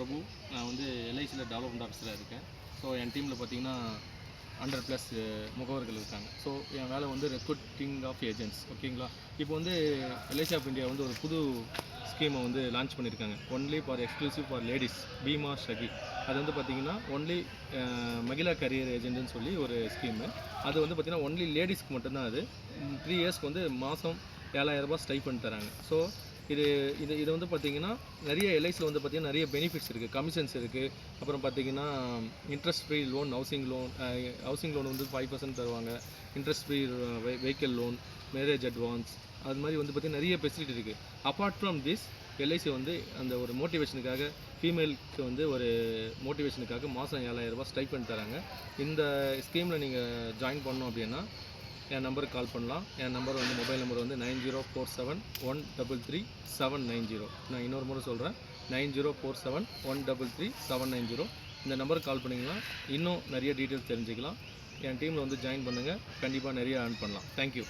பிரபு. நான் வந்து எல்ஐசியில் டெவலப்மெண்ட் ஆஃபீஸராக இருக்கேன். ஸோ என் டீமில் பார்த்தீங்கன்னா 100+ முகவர்கள் இருக்காங்க. ஸோ என் வேலை வந்து ரெக்ரூட்டிங் ஆஃப் ஏஜென்ட்ஸ். ஓகேங்களா? இப்போ வந்து எல்ஐசி ஆஃப் இந்தியா வந்து ஒரு புது ஸ்கீமை வந்து லான்ச் பண்ணியிருக்காங்க. Only for exclusive for ladies, Bima Sakhi. அது வந்து பார்த்திங்கன்னா ஒன்லி மகிழா கரியர் ஏஜென்ட்னு சொல்லி ஒரு ஸ்கீமு. அது வந்து பார்த்திங்கன்னா ஒன்லி லேடிஸ்க்கு மட்டும்தான். அது 3 இயர்ஸ்க்கு வந்து மாதம் 7000 ரூபாய் ஸ்டைஃபண்ட் தராங்க. ஸோ இது வந்து பார்த்திங்கன்னா நிறைய எல்ஐசியில் வந்து பார்த்திங்கன்னா நிறைய பெனிஃபிட்ஸ் இருக்குது, கமிஷன்ஸ் இருக்குது. அப்புறம் பார்த்திங்கன்னா interest free loan, housing loan வந்து 5% தருவாங்க. Interest free vehicle loan, marriage advance, அது மாதிரி வந்து பார்த்திங்கன்னா நிறைய ஃபெசிலிட்டி இருக்குது. அப்பார்ட் ஃப்ரம் திஸ் எல்ஐசி வந்து அந்த ஒரு மோட்டிவேஷனுக்காக, ஃபீமேலுக்கு வந்து ஒரு மோட்டிவேஷனுக்காக மாதம் 7000 ரூபாய் ஸ்டைஃபண்ட் தராங்க. இந்த ஸ்கீமில் நீங்கள் ஜாயின் பண்ணோம் அப்படின்னா என் நம்பருக்கு கால் பண்ணலாம். என் நம்பர் வந்து மொபைல் நம்பர் வந்து 9047133790. நான் இன்னொரு முறை சொல்கிறேன், 9047133790. இந்த நம்பருக்கு கால் பண்ணிங்கன்னா இன்னும் நிறைய டீட்டெயில்ஸ் தெரிஞ்சுக்கலாம். என் டீமில் வந்து ஜாயின் பண்ணுங்கள். கண்டிப்பாக நிறைய earn பண்ணலாம். தேங்க்யூ.